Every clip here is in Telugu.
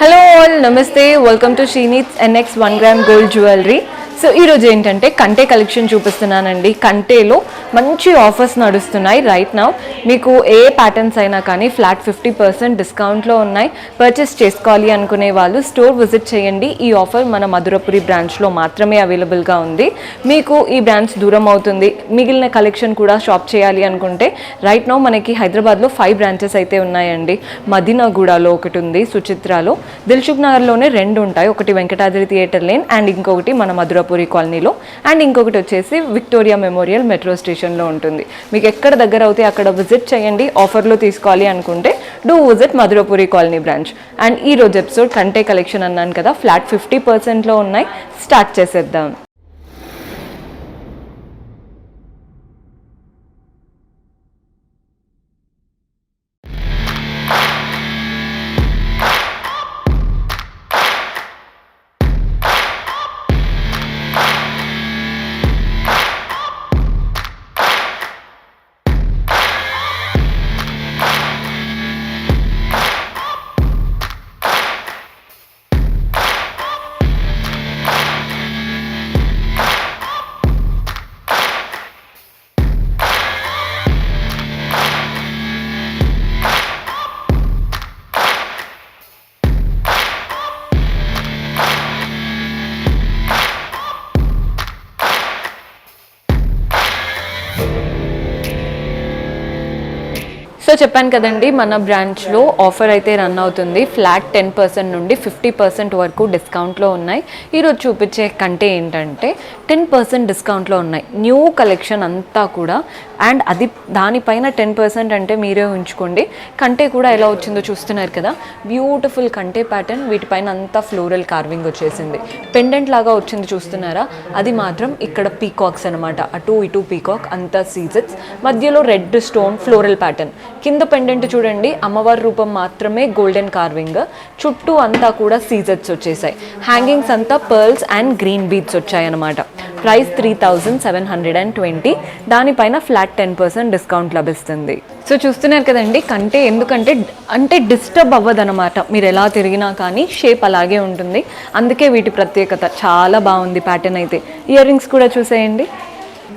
హలో ఆల్ నమస్తే welcome to Srineeth NX 1 gram gold jewellery. So ఈరోజు ఏంటంటే కంటే కలెక్షన్ చూపిస్తున్నానండి. కంటేలో మంచి ఆఫర్స్ నడుస్తున్నాయి రైట్ నౌ. మీకు ఏ ప్యాటర్న్స్ అయినా కానీ ఫ్లాట్ 50% డిస్కౌంట్లో ఉన్నాయి. పర్చేస్ చేసుకోవాలి అనుకునే వాళ్ళు స్టోర్ విజిట్ చేయండి. ఈ ఆఫర్ మన మధురపురి బ్రాంచ్లో మాత్రమే అవైలబుల్గా ఉంది. మీకు ఈ బ్రాంచ్ దూరం అవుతుంది, మిగిలిన కలెక్షన్ కూడా షాప్ చేయాలి అనుకుంటే రైట్ నౌ మనకి హైదరాబాద్లో 5 బ్రాంచెస్ అయితే ఉన్నాయండి. మదీనాగూడలో ఒకటి ఉంది, సుచిత్రాలో, దిల్సుఖ్ నగర్లోనే 2 ఉంటాయి. ఒకటి వెంకటాద్రి థియేటర్ లేన్ అండ్ ఇంకొకటి మన మధురపురి కాలనీలో, అండ్ ఇంకొకటి వచ్చేసి విక్టోరియా మెమోరియల్ మెట్రో స్టేషన్లో ఉంటుంది. మీకు ఎక్కడ దగ్గర అవుతే అక్కడ విజిట్ చేయండి. ఆఫర్లో తీసుకోవాలి అనుకుంటే do visit Madhurapuri colony branch. And ఈ రోజు ఎపిసోడ్ కంటే కలెక్షన్ అన్నాను కదా, ఫ్లాట్ 50%లో ఉన్నాయి. స్టార్ట్ చేసేద్దాం. సో చెప్పాను కదండి, మన బ్రాంచ్లో ఆఫర్ అయితే రన్ అవుతుంది. ఫ్లాట్ 10% నుండి 50% వరకు డిస్కౌంట్లో ఉన్నాయి. ఈరోజు చూపించే కంటే ఏంటంటే 10% డిస్కౌంట్లో ఉన్నాయి. న్యూ కలెక్షన్ అంతా కూడా, అండ్ అది దానిపైన 10% అంటే మీరే ఉంచుకోండి. కంటే కూడా ఎలా వచ్చిందో చూస్తున్నారు కదా, బ్యూటిఫుల్ కంటే ప్యాటర్న్. వీటిపైన అంతా ఫ్లోరల్ కార్వింగ్ వచ్చేసింది. పెండెంట్ లాగా వచ్చింది చూస్తున్నారా, అది మాత్రం ఇక్కడ పీకాక్స్ అనమాట. అటు ఇటు పీకాక్, అంతా సీజెట్స్, మధ్యలో రెడ్ స్టోన్ ఫ్లోరల్ ప్యాటర్న్. కింద పెండెంట్ చూడండి, అమ్మవారి రూపం మాత్రమే గోల్డెన్ కార్వింగ్, చుట్టూ అంతా కూడా సీజెట్స్ వచ్చేసాయి. హ్యాంగింగ్స్ అంతా పర్ల్స్ అండ్ గ్రీన్ బీడ్స్ వచ్చాయన్నమాట. ప్రైస్ 3720. దానిపైన ఫ్లాట్ 10% డిస్కౌంట్ లభిస్తుంది. సో చూస్తున్నారు కదండి, కంటే ఎందుకంటే డిస్టర్బ్ అవ్వదనమాట. మీరు ఎలా తిరిగినా కానీ షేప్ అలాగే ఉంటుంది. అందుకే వీటి ప్రత్యేకత. చాలా బాగుంది ప్యాటర్న్ అయితే. ఇయర్ రింగ్స్ కూడా చూసేయండి.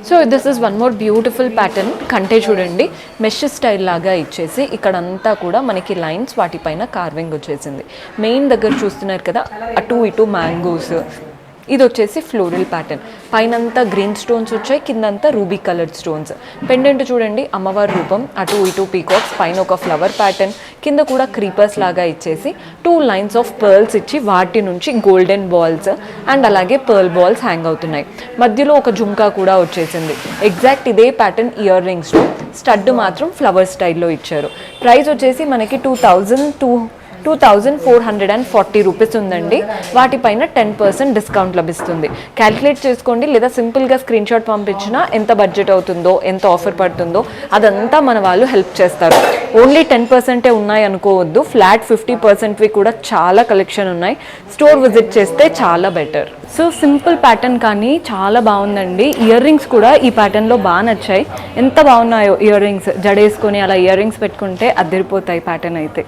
So this is one more beautiful pattern. కంటే చూడండి, మెష్ స్టైల్ లాగా ఇచ్చేసి ఇక్కడంతా కూడా మనకి లైన్స్, వాటిపైన కార్వింగ్ వచ్చేసింది. మెయిన్ దగ్గర చూస్తున్నారు కదా, అటు ఇటు మ్యాంగోస్. ఇది వచ్చేసి ఫ్లోరల్ ప్యాటర్న్. పైనంతా గ్రీన్ స్టోన్స్ వచ్చాయి, కిందంతా రూబీ కలర్డ్ స్టోన్స్. పెండెంట్ చూడండి, అమ్మవారి రూపం, అటు ఇటు పీకాక్స్, పైన ఒక ఫ్లవర్ ప్యాటర్న్, కింద కూడా క్రీపర్స్ లాగా ఇచ్చేసి 2 లైన్స్ ఆఫ్ పర్ల్స్ ఇచ్చి వాటి నుంచి గోల్డెన్ బాల్స్ అండ్ అలాగే పర్ల్ బాల్స్ హ్యాంగ్ అవుతున్నాయి. మధ్యలో ఒక జుంకా కూడా వచ్చేసింది. ఎగ్జాక్ట్ ఇదే ప్యాటర్న్ ఇయర్ రింగ్స్లో. స్టడ్ మాత్రం ఫ్లవర్ స్టైల్లో ఇచ్చారు. ప్రైస్ వచ్చేసి మనకి 2440 రూపీస్ ఉందండి. వాటిపైన 10% డిస్కౌంట్ లభిస్తుంది. క్యాల్కులేట్ చేసుకోండి, లేదా సింపుల్గా స్క్రీన్ షాట్ పంపించినా ఎంత బడ్జెట్ అవుతుందో, ఎంత ఆఫర్ పడుతుందో అదంతా మన వాళ్ళు హెల్ప్ చేస్తారు. ఓన్లీ 10% ఉన్నాయి అనుకోవద్దు, ఫ్లాట్ 50%వి కూడా చాలా కలెక్షన్ ఉన్నాయి. స్టోర్ విజిట్ చేస్తే చాలా బెటర్. సో సింపుల్ ప్యాటర్న్ కానీ చాలా బాగుందండి. ఇయర్ రింగ్స్ కూడా ఈ ప్యాటర్న్లో బాగా నచ్చాయి. ఎంత బాగున్నాయో ఇయర్ రింగ్స్. జడేసుకొని అలా ఇయర్ రింగ్స్ పెట్టుకుంటే అదిరిపోతాయి ప్యాటర్న్ అయితే.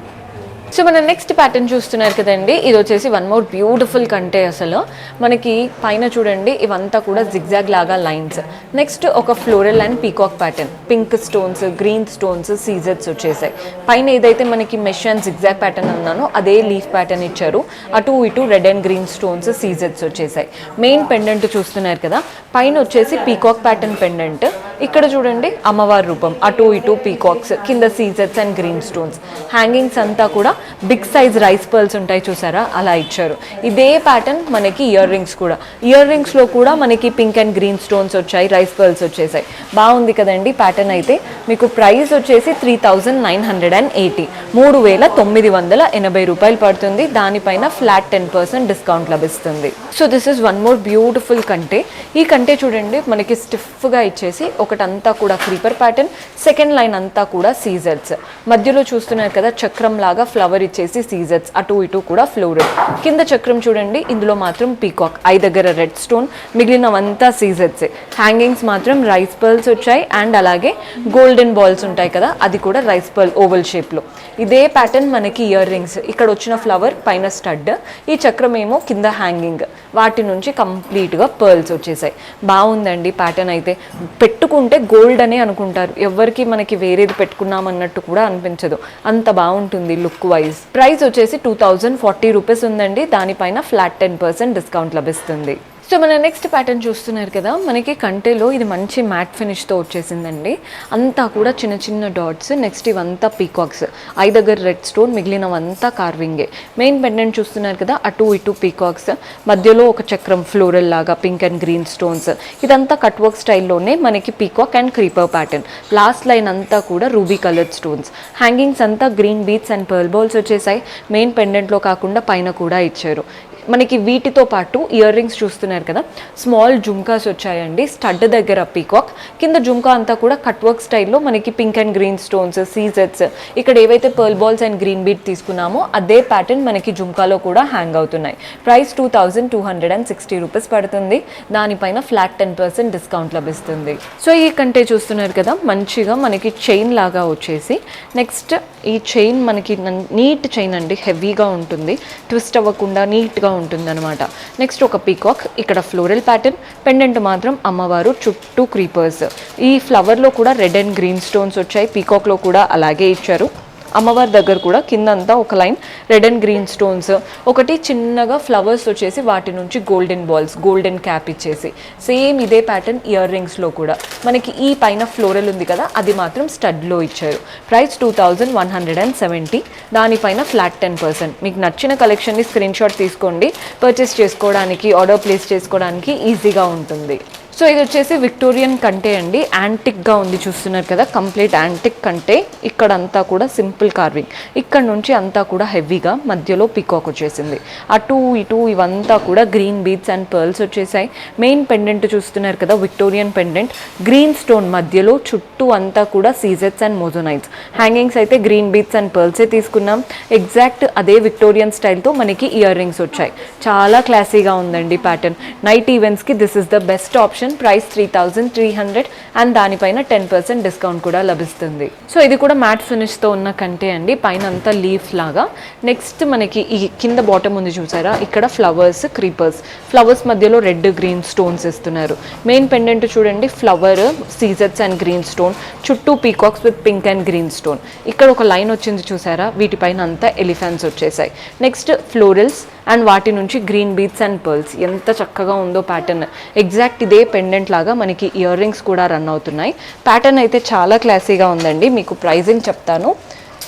సో మన నెక్స్ట్ ప్యాటర్న్ చూస్తున్నారు కదండి, ఇది వచ్చేసి వన్ మోర్ బ్యూటిఫుల్ కంటే. అసలు మనకి పైన చూడండి, ఇవంతా కూడా జిగ్జాగ్ లాగా లైన్స్. నెక్స్ట్ ఒక floral and peacock pattern, pink stones, green stones, సీజెట్స్ వచ్చేసాయి. పైన ఏదైతే మనకి మెష్ అండ్ జిగ్జాగ్ ప్యాటర్న్ అన్నానో అదే లీఫ్ ప్యాటర్న్ ఇచ్చారు. అటు ఇటు రెడ్ అండ్ గ్రీన్ స్టోన్స్, సీజెట్స్ వచ్చేసాయి. మెయిన్ పెండెంట్ చూస్తున్నారు కదా, పైన వచ్చేసి పీకాక్ ప్యాటర్న్ పెండెంట్. ఇక్కడ చూడండి, అమ్మవారి రూపం, అటు ఇటు పీకాక్స్, కింద సీజెట్స్ అండ్ గ్రీన్ స్టోన్స్. హ్యాంగింగ్స్ అంతా కూడా బిగ్ సైజ్ రైస్ పర్ల్స్ ఉంటాయి చూసారా, అలా ఇచ్చారు. ఇదే ప్యాటర్న్ మనకి ఇయర్ రింగ్స్ కూడా. ఇయర్ రింగ్స్లో కూడా మనకి పింక్ అండ్ గ్రీన్ స్టోన్స్ వచ్చాయి, రైస్ పర్ల్స్ వచ్చేసాయి. బాగుంది కదండి ప్యాటర్న్ అయితే. మీకు ప్రైస్ వచ్చేసి 3980, 3980 రూపాయలు పడుతుంది. దానిపైన ఫ్లాట్ 10% డిస్కౌంట్ లభిస్తుంది. So this is one more beautiful కంటే. ఈ కంటే చూడండి, మనకి స్టిఫ్గా ఇచ్చేసి ఒకటంతా కూడా క్రీపర్ ప్యాటర్న్, సెకండ్ లైన్ అంతా కూడా సీజర్స్. మధ్యలో చూస్తున్నారు కదా, చక్రం లాగా ఫ్లవర్ ఫ్లవర్ ఇచ్చేసి సీజెట్స్, అటు ఇటు కూడా ఫ్లోరల్. కింద చక్రం చూడండి, ఇందులో మాత్రం పీకాక్, ఐ దగ్గర రెడ్ స్టోన్, మిగిలినవంతా సీజెట్స్. హ్యాంగింగ్స్ మాత్రం రైస్ పర్ల్స్ వచ్చాయి అండ్ అలాగే గోల్డెన్ బాల్స్ ఉంటాయి కదా, అది కూడా రైస్ పర్ల్ ఓవల్ షేప్లో. ఇదే ప్యాటర్న్ మనకి ఇయర్ రింగ్స్, ఇక్కడ వచ్చిన ఫ్లవర్ పైన స్టడ్, ఈ చక్రం ఏమో కింద హ్యాంగింగ్, వాటి నుంచి కంప్లీట్గా పర్ల్స్ వచ్చేసాయి. బాగుందండి ప్యాటర్న్ అయితే. పెట్టుకుంటే గోల్డ్ అనే అనుకుంటారు, ఎవరికి మనకి వేరేది పెట్టుకున్నాం అన్నట్టు కూడా అనిపించదు, అంత బాగుంటుంది లుక్ వైజ్. ప్రైస్ వచ్చేసి 2040 రూపీస్ ఉందండి, దానిపైన ఫ్లాట్ 10% డిస్కౌంట్ లభిస్తుంది. సో మన నెక్స్ట్ ప్యాటర్న్ చూస్తున్నారు కదా, మనకి కంటెలో ఇది మంచి మ్యాట్ ఫినిష్తో వచ్చేసిందండి. అంతా కూడా చిన్న చిన్న డాట్స్. నెక్స్ట్ ఇవంతా పీకాక్స్, ఐ దగ్గర రెడ్ స్టోన్, మిగిలినవంతా కార్వింగే. మెయిన్ పెండెంట్ చూస్తున్నారు కదా, అటు ఇటు పీకాక్స్, మధ్యలో ఒక చక్రం ఫ్లోరల్ లాగా పింక్ అండ్ గ్రీన్ స్టోన్స్. ఇదంతా కట్ వర్క్ స్టైల్లోనే మనకి peacock and creeper pattern. Last line అంతా కూడా రూబీ కలర్డ్ స్టోన్స్. హ్యాంగింగ్స్ అంతా green beats and pearl balls వచ్చేసాయి. మెయిన్ పెండెంట్లో కాకుండా పైన కూడా ఇచ్చారు. మనకి వీటితో పాటు ఇయర్ రింగ్స్ చూస్తున్నారు కదా, స్మాల్ జుంకాస్ వచ్చాయండి. స్టడ్ దగ్గర పీకాక్, కింద జుంకా అంతా కూడా కట్ వర్క్ స్టైల్లో మనకి పింక్ అండ్ గ్రీన్ స్టోన్స్, సీజెట్స్. ఇక్కడ ఏవైతే pearl balls and green beat తీసుకున్నామో అదే ప్యాటర్న్ మనకి జుంకాలో కూడా హ్యాంగ్ అవుతున్నాయి. ప్రైస్ 2260 రూపీస్ పడుతుంది, దానిపైన ఫ్లాట్ 10% డిస్కౌంట్ లభిస్తుంది. సో ఈ కంటే చూస్తున్నారు కదా, మంచిగా మనకి చైన్ లాగా వచ్చేసి, నెక్స్ట్ ఈ చైన్ మనకి నీట్ చైన్ అండి, హెవీగా ఉంటుంది, ట్విస్ట్ అవ్వకుండా నీట్గా ఉంటుంది అనమాట. నెక్స్ట్ ఒక పీకాక్, ఇక్కడ ఫ్లోరల్ ప్యాటర్న్, పెండెంట్ మాత్రం అమ్మవారు, చుట్టూ క్రీపర్స్. ఈ ఫ్లవర్లో కూడా రెడ్ అండ్ గ్రీన్ స్టోన్స్ వచ్చాయి, పీకాక్లో కూడా అలాగే ఇచ్చారు. అమ్మవారి దగ్గర కూడా కిందంతా ఒక line red and green stones, ఒకటి చిన్నగా ఫ్లవర్స్ వచ్చేసి వాటి నుంచి గోల్డెన్ బాల్స్, గోల్డెన్ క్యాప్ ఇచ్చేసి. సేమ్ ఇదే ప్యాటర్న్ ఇయర్ రింగ్స్లో కూడా మనకి ఈ పైన ఫ్లోరల్ ఉంది కదా, అది మాత్రం స్టడ్లో ఇచ్చారు. ప్రైస్ 2170, దానిపైన ఫ్లాట్ 10%. మీకు నచ్చిన కలెక్షన్ని స్క్రీన్ షాట్ తీసుకోండి, పర్చేస్ చేసుకోవడానికి, ఆర్డర్ ప్లేస్ చేసుకోవడానికి ఈజీగా ఉంటుంది. సో ఇది వచ్చేసి విక్టోరియన్ కంటే అండి, యాంటిక్గా ఉంది చూస్తున్నారు కదా, కంప్లీట్ యాంటిక్ కంటే. ఇక్కడంతా కూడా సింపుల్ కార్వింగ్, ఇక్కడ నుంచి అంతా కూడా హెవీగా, మధ్యలో పీకాక్ వచ్చేసింది. అటు ఇటు ఇవంతా కూడా గ్రీన్ బీడ్స్ అండ్ పర్ల్స్ వచ్చేసాయి. మెయిన్ పెండెంట్ చూస్తున్నారు కదా, విక్టోరియన్ పెండెంట్, గ్రీన్ స్టోన్ మధ్యలో, చుట్టూ అంతా కూడా సీజెట్స్ అండ్ మోజోనైట్స్. హ్యాంగింగ్స్ అయితే గ్రీన్ బీడ్స్ అండ్ పర్ల్సే తీసుకున్నాం. ఎగ్జాక్ట్ అదే విక్టోరియన్ స్టైల్తో మనకి ఇయర్ రింగ్స్ వచ్చాయి. చాలా క్లాసీగా ఉందండి ప్యాటర్న్. నైట్ ఈవెంట్స్కి this is the best option. Price 3300 and దానిపైన 10% డిస్కౌంట్ కూడా లభిస్తుంది. సో ఇది కూడా మ్యాట్ ఫినిష్తో ఉన్న కంటే అండి, పైన అంతా లీఫ్ లాగా. నెక్స్ట్ మనకి ఈ కింద బాటమ్ ఉంది చూసారా, ఇక్కడ ఫ్లవర్స్, క్రీపర్స్, ఫ్లవర్స్ మధ్యలో రెడ్ గ్రీన్ స్టోన్స్ ఇస్తున్నారు. మెయిన్ పెండెంట్ చూడండి, ఫ్లవర్, సీజెట్స్ అండ్ గ్రీన్ స్టోన్, చుట్టూ peacocks with pink and green stone. ఇక్కడ ఒక లైన్ వచ్చింది చూసారా, వీటిపైన అంతా ఎలిఫెంట్స్ వచ్చేసాయి. నెక్స్ట్ ఫ్లోరల్స్ అండ్ వాటి నుంచి గ్రీన్ బీడ్స్ అండ్ పర్ల్స్. ఎంత చక్కగా ఉందో ప్యాటర్న్. ఎగ్జాక్ట్ ఇదే పెండెంట్ లాగా మనకి ఇయర్ రింగ్స్ కూడా రన్ అవుతున్నాయి. ప్యాటర్న్ అయితే చాలా క్లాసీగా ఉందండి. మీకు ప్రైజింగ్ చెప్తాను.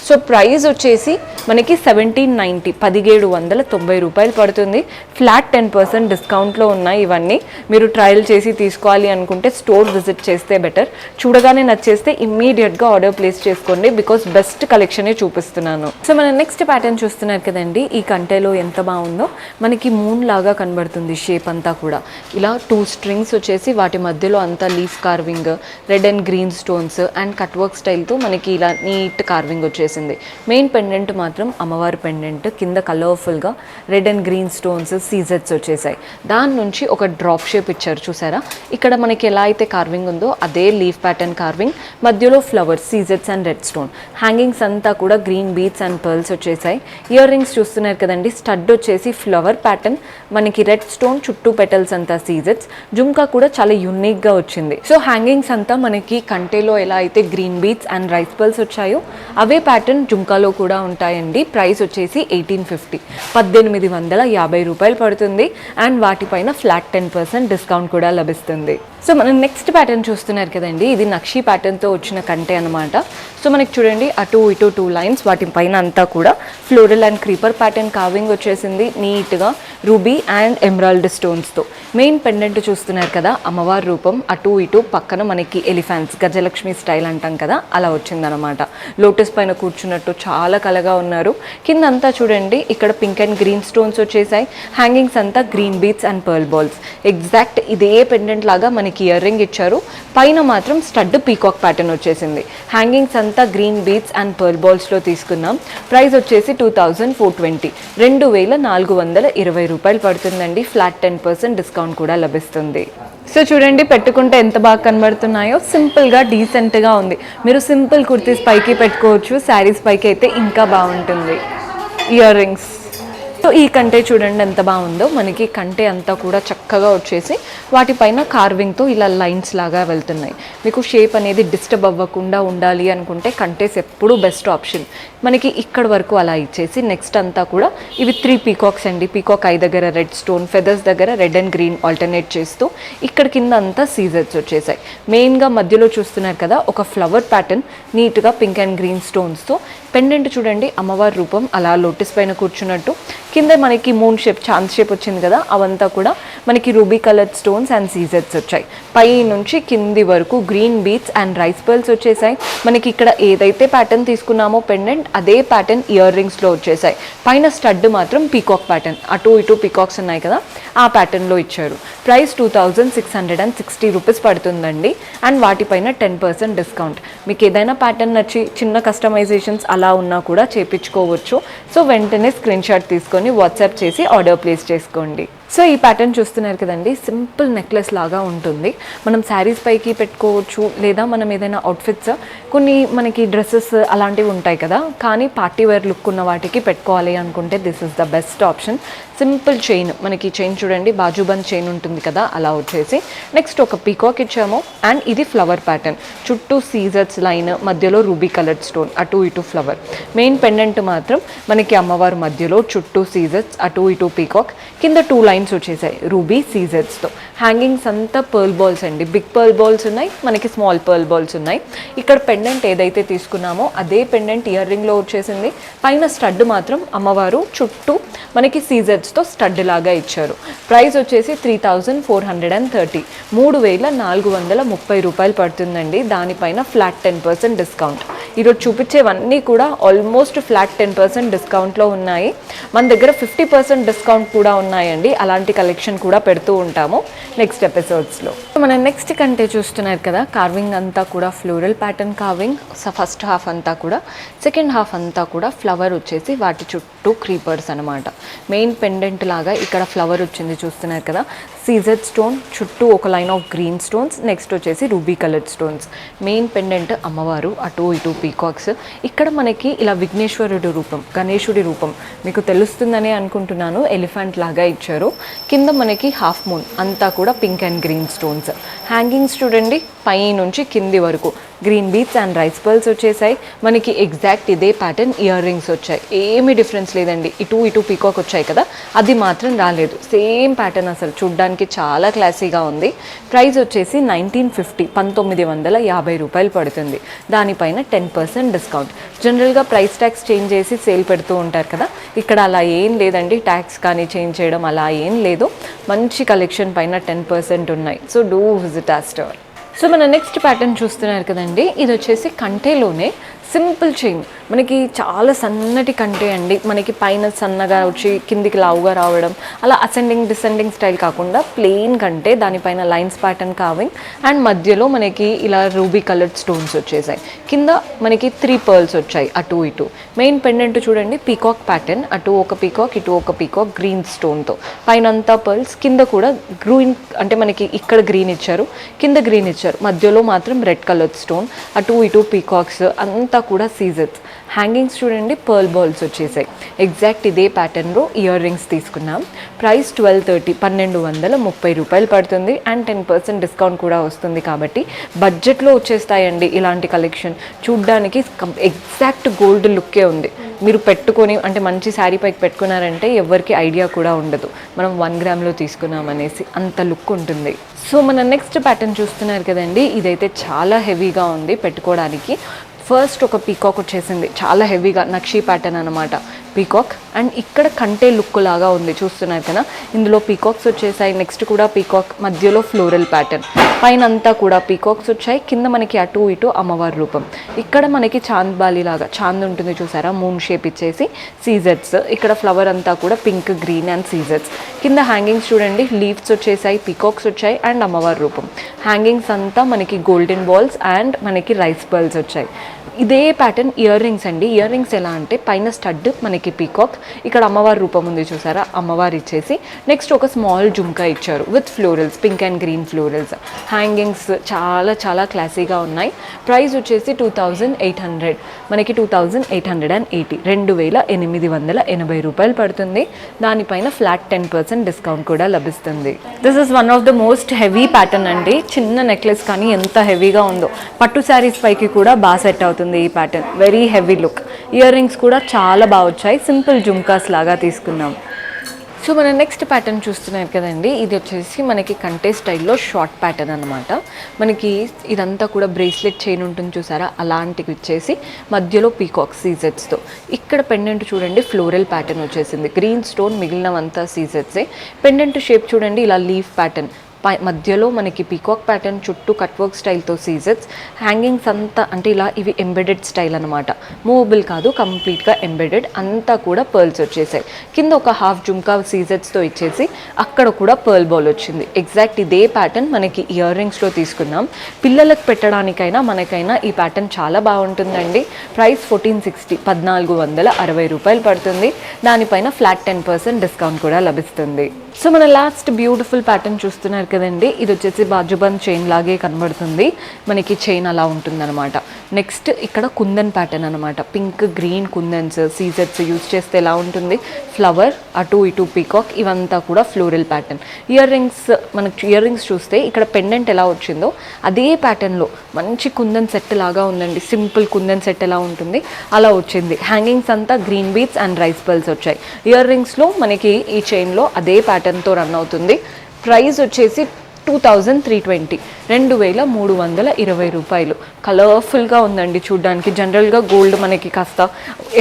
సో ప్రైస్ వచ్చేసి మనకి 1790, 1790 రూపాయలు పడుతుంది. ఫ్లాట్ 10% డిస్కౌంట్లో ఉన్నాయి ఇవన్నీ. మీరు ట్రయల్ చేసి తీసుకోవాలి అనుకుంటే స్టోర్ విజిట్ చేస్తే బెటర్. చూడగానే నచ్చేస్తే ఇమ్మీడియట్గా ఆర్డర్ ప్లేస్ చేసుకోండి, బికాస్ బెస్ట్ కలెక్షనే చూపిస్తున్నాను. సో మన నెక్స్ట్ ప్యాటర్న్ చూస్తున్నారు కదండి, ఈ కంటెలో ఎంత బాగుందో. మనకి మూన్ లాగా కనబడుతుంది షేప్ అంతా కూడా. ఇలా 2 స్ట్రింగ్స్ వచ్చేసి వాటి మధ్యలో అంతా leaf carving, red and green stones and cut work స్టైల్తో మనకి ఇలా నీట్ కార్వింగ్ వచ్చేసింది. మెయిన్ పెండెంట్ మాత్రం అమ్మవారి పెండెంట్, కింద కలర్ఫుల్గా రెడ్ అండ్ గ్రీన్ స్టోన్స్, సీజెట్స్ వచ్చేసాయి. దాని నుంచి ఒక డ్రాప్ షేప్ ఇచ్చారు చూసారా. ఇక్కడ మనకి ఎలా అయితే కార్వింగ్ ఉందో అదే లీఫ్ ప్యాటర్న్ కార్వింగ్, మధ్యలో ఫ్లవర్స్, సీజెట్స్ అండ్ రెడ్ స్టోన్. హ్యాంగింగ్స్ అంతా కూడా గ్రీన్ బీడ్స్ అండ్ పర్ల్స్ వచ్చేసాయి. ఇయర్ రింగ్స్ చూస్తున్నారు కదండి, స్టడ్ వచ్చేసి ఫ్లవర్ ప్యాటర్న్, మనకి రెడ్ స్టోన్, చుట్టూ పెటల్స్ అంతా సీజెట్స్. జుంకా కూడా చాలా యూనిక్గా వచ్చింది. సో హ్యాంగింగ్స్ అంతా మనకి కంటేలో ఎలా అయితే green beads and rice pearls వచ్చాయో అవే ప్యాటర్న్ జుంకాలో కూడా ఉంటాయండి. ప్రైస్ వచ్చేసి 1850, 1850 రూపాయలు పడుతుంది అండ్ వాటిపైన ఫ్లాట్ 10% డిస్కౌంట్ కూడా లభిస్తుంది. సో మనం నెక్స్ట్ ప్యాటర్న్ చూస్తున్నారు కదండి, ఇది నక్షి ప్యాటర్న్తో వచ్చిన కంటే అనమాట. సో మనకి చూడండి, అటు ఇటు 2 లైన్స్, వాటి పైన అంతా కూడా floral and creeper pattern carving వచ్చేసింది నీట్గా, రూబీ అండ్ ఎమరాల్డ్ స్టోన్స్తో. మెయిన్ పెండెంట్ చూస్తున్నారు కదా, అమ్మవారి రూపం, అటు ఇటు పక్కన మనకి ఎలిఫెంట్స్, గజలక్ష్మి స్టైల్ అంటాం కదా, అలా వచ్చిందనమాట. లోటస్ పైన కూర్చొని కూర్చున్నట్టు చాలా కలగా ఉన్నారు. కింద అంతా చూడండి ఇక్కడ పింక్ అండ్ గ్రీన్ స్టోన్స్ వచ్చేసాయి. హ్యాంగింగ్స్ అంతా green beads and pearl balls. Exact ఇదే పెండెంట్ లాగా మనకి ఇయర్ రింగ్ ఇచ్చారు. పైన మాత్రం స్టడ్ పీకాక్ ప్యాటర్న్ వచ్చేసింది. హ్యాంగింగ్స్ అంతా గ్రీన్ బీడ్స్ అండ్ పర్ల్ బాల్స్లో తీసుకున్నాం. ప్రైస్ వచ్చేసి 2420, 2420 రూపాయలు పడుతుందండి. ఫ్లాట్ 10% డిస్కౌంట్ కూడా లభిస్తుంది. సో చూడండి పెట్టుకుంటే ఎంత బాగా కనబడుతున్నాయో. సింపుల్గా డీసెంట్గా ఉంది. మీరు సింపుల్ కుర్తీస్ పైకి పెట్టుకోవచ్చు, శారీస్ పైకి అయితే ఇంకా బాగుంటుంది. ఇయర్ రింగ్స్ సో ఈ కంటే చూడండి ఎంత బాగుందో. మనకి కంటే అంతా కూడా చక్కగా వచ్చేసి వాటిపైన కార్వింగ్తో ఇలా లైన్స్ లాగా వెళ్తున్నాయి. మీకు షేప్ అనేది డిస్టర్బ్ అవ్వకుండా ఉండాలి అనుకుంటే కంటేస్ ఎప్పుడూ బెస్ట్ ఆప్షన్. మనకి ఇక్కడ వరకు అలా ఇచ్చేసి నెక్స్ట్ అంతా కూడా ఇవి 3 పీకాక్స్ అండి. పీకాక్ ఐ దగ్గర రెడ్ స్టోన్, ఫెదర్స్ దగ్గర రెడ్ అండ్ గ్రీన్ ఆల్టర్నేట్ చేస్తూ ఇక్కడ కింద అంతా సీజర్స్ వచ్చేసాయి. మెయిన్గా మధ్యలో చూస్తున్నారు కదా ఒక ఫ్లవర్ ప్యాటర్న్ నీట్గా పింక్ అండ్ గ్రీన్ స్టోన్స్తో. పెండెంట్ చూడండి అమ్మవారి రూపం అలా లోటస్ పైన కూర్చున్నట్టు. కింద మనకి మూన్ షేప్, చాంద్ షేప్ వచ్చింది కదా, అవంతా కూడా మనకి ruby coloured stones and scissors వచ్చాయి. పై నుంచి కింది వరకు green beads and rice pearls వచ్చేసాయి. మనకి ఇక్కడ ఏదైతే ప్యాటర్న్ తీసుకున్నామో పెండెంట్ అదే ప్యాటర్న్ ఇయర్ రింగ్స్లో వచ్చేసాయి. పైన స్టడ్ మాత్రం పీకాక్ ప్యాటర్న్, అటు ఇటు పీకాక్స్ ఉన్నాయి కదా ఆ ప్యాటర్న్లో ఇచ్చారు. ప్రైస్ 2660 రూపీస్ పడుతుందండి. అండ్ వాటిపైన 10% డిస్కౌంట్. మీకు ఏదైనా ప్యాటర్న్ నచ్చి చిన్న కస్టమైజేషన్స్ అలా ఉన్నా కూడా చేపించుకోవచ్చు. సో వెంటనే స్క్రీన్ షాట్ తీసుకొని వాట్సాప్ చేసి ఆర్డర్ ప్లేస్ చేసుకోండి. సో ఈ ప్యాటర్న్ చూస్తున్నారు కదండి, సింపుల్ నెక్లెస్ లాగా ఉంటుంది. మనం శారీస్ పైకి పెట్టుకోవచ్చు, లేదా మనం ఏదైనా అవుట్ఫిట్స్ కొన్ని మనకి డ్రెస్సెస్ అలాంటివి ఉంటాయి కదా, కానీ పార్టీ వేర్ లుక్ ఉన్న వాటికి పెట్టుకోవాలి అనుకుంటే this is the best option. Simple chain, మనకి చైన్ చూడండి బాజుబంద్ చైన్ ఉంటుంది కదా అలా వచ్చేసి. నెక్స్ట్ ఒక పీకాక్ ఇచ్చాము అండ్ ఇది ఫ్లవర్ ప్యాటర్న్. చుట్టూ సీజర్స్ లైన్, మధ్యలో రూబీ కలర్డ్ స్టోన్, అటు ఇటు ఫ్లవర్. మెయిన్ పెండెంట్ మాత్రం మనకి అమ్మవారి మధ్యలో చుట్టూ సీజర్స్, అటు ఇటు పీకాక్. కింద 2 లైన్స్ వచ్చేసాయి రూబీ సీజర్స్తో. హ్యాంగింగ్స్ అంతా పర్ల్ బాల్స్ అండి. బిగ్ పర్ల్ బాల్స్ ఉన్నాయి, మనకి స్మాల్ పర్ల్ బాల్స్ ఉన్నాయి. ఇక్కడ పెండెంట్ ఏదైతే తీసుకున్నామో అదే పెండెంట్ ఇయర్ రింగ్లో వచ్చేసింది. పైన స్టడ్ మాత్రం అమ్మవారు చుట్టూ మనకి సీజర్స్తో స్టడ్ లాగా ఇచ్చారు. ప్రైస్ వచ్చేసి 3430, 3430 రూపాయలు పడుతుందండి. దానిపైన ఫ్లాట్ 10% డిస్కౌంట్. ఈరోజు చూపించేవన్నీ కూడా ఆల్మోస్ట్ ఫ్లాట్ 10% డిస్కౌంట్లో ఉన్నాయి. మన దగ్గర 50% డిస్కౌంట్ కూడా ఉన్నాయండి. అలాంటి కలెక్షన్ కూడా పెడుతూ ఉంటాము నెక్స్ట్ ఎపిసోడ్స్లో. మన నెక్స్ట్ కంటే చూస్తున్నారు కదా, కార్వింగ్ అంతా కూడా floral pattern carving. First half అంతా కూడా, సెకండ్ హాఫ్ అంతా కూడా ఫ్లవర్ వచ్చేసి వాటి చుట్టూ క్రీపర్స్ అనమాట. మెయిన్ పెండెంట్ లాగా ఇక్కడ ఫ్లవర్ వచ్చింది చూస్తున్నారు కదా. సీజర్ స్టోన్ చుట్టూ ఒక line of green stones, next వచ్చేసి ruby coloured stones. Main pendant అమ్మవారు, అటు ఇటు పీకాక్స్. ఇక్కడ మనకి ఇలా విఘ్నేశ్వరుడి రూపం, గణేశుడి రూపం మీకు తెలుస్తుందని అనుకుంటున్నాను, ఎలిఫెంట్ లాగా ఇచ్చారు. కింద మనకి హాఫ్ మూన్ అంతా కూడా pink and green stones. Hangings చూడండి పై నుంచి కింది వరకు green beads and rice pearls వచ్చేసాయి. మనకి ఎగ్జాక్ట్ ఇదే ప్యాటర్న్ ఇయర్ రింగ్స్ వచ్చాయి. ఏమీ డిఫరెన్స్ లేదండి. ఇటు పీకాక్ వచ్చాయి కదా, అది మాత్రం రాలేదు. సేమ్ ప్యాటర్న్, అసలు చూడ్డానికి చాలా క్లాసీగా ఉంది. ప్రైస్ వచ్చేసి 1950, 1950 రూపాయలు పడుతుంది. దానిపైన 10% డిస్కౌంట్. జనరల్గా ప్రైస్ ట్యాక్స్ చేంజ్ చేసి సేల్ పెడుతూ ఉంటారు కదా, ఇక్కడ అలా ఏం లేదండి. ట్యాక్స్ కానీ చేంజ్ చేయడం అలా ఏం లేదు. మంచి కలెక్షన్ పైన 10% ఉన్నాయి. సో డూ విజిట్ ఆ స్టోర్. సో మన నెక్స్ట్ ప్యాటర్న్ చూస్తున్నారు కదండి, ఇది వచ్చేసి కంటేలోనే సింపుల్ చైన్. మనకి చాలా సన్నటి కంటే అండి. మనకి పైన సన్నగా వచ్చి కిందికి లావుగా రావడం, అలా అసెండింగ్ డిసెండింగ్ స్టైల్ కాకుండా ప్లెయిన్ కంటే, దానిపైన లైన్స్ ప్యాటర్న్ కార్వింగ్ అండ్ మధ్యలో మనకి ఇలా రూబీ కలర్డ్ స్టోన్స్ వచ్చేసాయి. కింద మనకి 3 పర్ల్స్ వచ్చాయి అటు ఇటు. మెయిన్ పెండెంట్ చూడండి పీకాక్ ప్యాటర్న్, అటు ఒక పీకాక్ ఇటు ఒక పీకాక్ గ్రీన్ స్టోన్తో. పైన అంతా పర్ల్స్, కింద కూడా గ్రీన్, అంటే మనకి ఇక్కడ గ్రీన్ ఇచ్చారు, కింద గ్రీన్ ఇచ్చారు, మధ్యలో మాత్రం రెడ్ కలర్ స్టోన్, అటు ఇటు పీకాక్స్ అంతా కూడా సీజర్స్. హ్యాంగింగ్స్ చూడండి పర్ల్ బాల్స్ వచ్చేసాయి. ఎగ్జాక్ట్ ఇదే ప్యాటర్న్లో ఇయర్ రింగ్స్ తీసుకున్నాం. ప్రైస్ 1230, 1230 రూపాయలు పడుతుంది. అండ్ 10% డిస్కౌంట్ కూడా వస్తుంది. కాబట్టి బడ్జెట్లో వచ్చేస్తాయండి ఇలాంటి కలెక్షన్. చూడ్డానికి ఎగ్జాక్ట్ గోల్డ్ లుక్కే ఉంది. మీరు పెట్టుకొని అంటే మంచి శారీ పైకి పెట్టుకున్నారంటే ఎవరికి ఐడియా కూడా ఉండదు మనం 1 గ్రామ్లో తీసుకున్నాం అనేసి, అంత లుక్ ఉంటుంది. సో మన నెక్స్ట్ ప్యాటర్న్ చూస్తున్నారు కదండి, ఇదైతే చాలా హెవీగా ఉంది పెట్టుకోవడానికి. ఫస్ట్ ఒక పీకాక్ వచ్చేసింది, చాలా హెవీగా నక్షీ ప్యాటర్న్ అనమాట. పీకాక్. అండ్ ఇక్కడ కంటే లుక్ లాగా ఉంది చూస్తున్నారు కదా, ఇందులో పీకాక్స్ వచ్చేసాయి. నెక్స్ట్ కూడా పీకాక్, మధ్యలో ఫ్లోరల్ ప్యాటర్న్, పైన అంతా కూడా పీకాక్స్ వచ్చాయి. కింద మనకి అటు ఇటు అమ్మవారి రూపం. ఇక్కడ మనకి చాంద్ బాలి లాగా చాంద్ ఉంటుంది చూసారా, మూన్ షేప్ ఇచ్చేసి సీజర్స్. ఇక్కడ ఫ్లవర్ అంతా కూడా పింక్, గ్రీన్ అండ్ సీజర్స్. కింద హ్యాంగింగ్స్ చూడండి, లీవ్స్ వచ్చేసాయి, పీకాక్స్ వచ్చాయి అండ్ అమ్మవారి రూపం. హ్యాంగింగ్స్ అంతా మనకి గోల్డెన్ బాల్స్ అండ్ మనకి రైస్ పర్ల్స్ వచ్చాయి. ఇదే ప్యాటర్న్ ఇయర్ రింగ్స్ అండి. ఇయర్ రింగ్స్ ఎలా అంటే పైన స్టడ్ మనకి పీకాక్, ఇక్కడ అమ్మవారి రూపం ఉంది చూసారా, అమ్మవారు ఇచ్చేసి నెక్స్ట్ ఒక స్మాల్ జుమ్కా ఇచ్చారు with florals, pink and green florals. Hangings చాలా చాలా క్లాసీగా ఉన్నాయి. ప్రైస్ వచ్చేసి 2800, మనకి 2880, 2880 రూపాయలు పడుతుంది. దానిపైన ఫ్లాట్ 10% డిస్కౌంట్ కూడా లభిస్తుంది. This is one of the most heavy pattern అండి. చిన్న నెక్లెస్ కానీ ఎంత హెవీగా ఉందో, పట్టు శారీస్ పైకి కూడా బాగా సెట్ అవుతుంది ఈ pattern. Very heavy look. Ear rings కూడా చాలా బాగా వచ్చాయి, సింపుల్ జుమ్కాస్ లాగా తీసుకున్నాం. సో మన నెక్స్ట్ ప్యాటర్న్ చూస్తున్నారు కదండి, ఇది వచ్చేసి మనకి కంటే స్టైల్లో షార్ట్ ప్యాటర్న్ అనమాట. మనకి ఇదంతా కూడా బ్రేస్లెట్ చైన్ ఉంటుంది చూసారా, అలాంటివి ఇచ్చేసి మధ్యలో పీకాక్ సీజెట్స్తో. ఇక్కడ పెండెంట్ చూడండి, ఫ్లోరల్ ప్యాటర్న్ వచ్చేసింది, గ్రీన్ స్టోన్, మిగిలినవంతా సీజెట్సే. పెండెంట్ షేప్ చూడండి, ఇలా లీఫ్ ప్యాటర్న్, మధ్యలో మనకి పీకాక్ ప్యాటర్న్, చుట్టూ కట్ వర్క్ స్టైల్తో సీజెట్స్. హ్యాంగింగ్స్ అంతా అంటే ఇలా ఇవి ఎంబెడెడ్ స్టైల్ అనమాట, మూవబుల్ కాదు, కంప్లీట్గా ఎంబెడెడ్. అంతా కూడా పర్ల్స్ వచ్చేసాయి. కింద ఒక హాఫ్ జుమ్కా సీజెట్స్తో ఇచ్చేసి అక్కడ కూడా పర్ల్ బాల్ వచ్చింది. ఎగ్జాక్ట్ ఇదే ప్యాటర్న్ మనకి ఇయర్ రింగ్స్లో తీసుకున్నాం. పిల్లలకు పెట్టడానికైనా మనకైనా ఈ ప్యాటర్న్ చాలా బాగుంటుందండి. ప్రైస్ 1460, 1460 రూపాయలు పడుతుంది. దానిపైన ఫ్లాట్ 10% డిస్కౌంట్ కూడా లభిస్తుంది. సో మన లాస్ట్ బ్యూటిఫుల్ ప్యాటర్న్ చూస్తున్నారు కదండి, ఇది వచ్చేసి బాజుబంద్ చైన్ లాగే కనబడుతుంది. మనకి చైన్ అలా ఉంటుందన్నమాట. నెక్స్ట్ ఇక్కడ కుందన్ ప్యాటర్న్ అనమాట, పింక్ గ్రీన్ కుందన్స్, సీజర్స్ యూజ్ చేస్తే ఎలా ఉంటుంది, ఫ్లవర్, అటు ఇటు పీకాక్, ఇవంతా కూడా ఫ్లోరల్ ప్యాటర్న్. ఇయర్ రింగ్స్, మనకి ఇయర్ రింగ్స్ చూస్తే ఇక్కడ పెండెంట్ ఎలా వచ్చిందో అదే ప్యాటర్న్లో మంచి కుందన్ సెట్ లాగా ఉందండి. సింపుల్ కుందన్ సెట్ ఎలా ఉంటుంది అలా వచ్చింది. హ్యాంగింగ్స్ అంతా green beads and rice pearls వచ్చాయి. ఇయర్ రింగ్స్లో మనకి ఈ చైన్లో అదే ప్యాటర్న్తో రన్ అవుతుంది. ప్రైస్ వచ్చేసి 2320, 2320 రూపాయలు. కలర్ఫుల్గా ఉందండి చూడ్డానికి. జనరల్గా గోల్డ్ మనకి కాస్త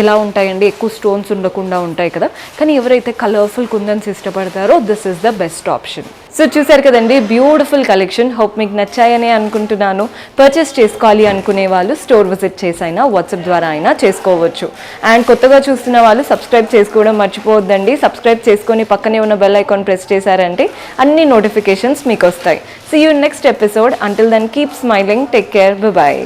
ఎలా ఉంటాయండి, ఎక్కువ స్టోన్స్ ఉండకుండా ఉంటాయి కదా, కానీ ఎవరైతే కలర్ఫుల్ కుందన్స్ ఇష్టపడతారో this is the best option. So చూసారు కదండి, బ్యూటిఫుల్ కలెక్షన్. హోప్ మీకు నచ్చాయని అనుకుంటున్నాను. పర్చేస్ చేసుకోవాలి అనుకునే వాళ్ళు స్టోర్ విజిట్ చేసైనా వాట్సాప్ ద్వారా అయినా చేసుకోవచ్చు. అండ్ కొత్తగా చూస్తున్న వాళ్ళు సబ్స్క్రైబ్ చేసుకోవడం మర్చిపోవద్దండి. సబ్స్క్రైబ్ చేసుకొని పక్కనే ఉన్న బెల్ ఐకాన్ ప్రెస్ చేశారంటే అన్ని నోటిఫికేషన్స్ మీకు వస్తాయి. See you in next episode. Until then, keep smiling. Take care. Bye-bye.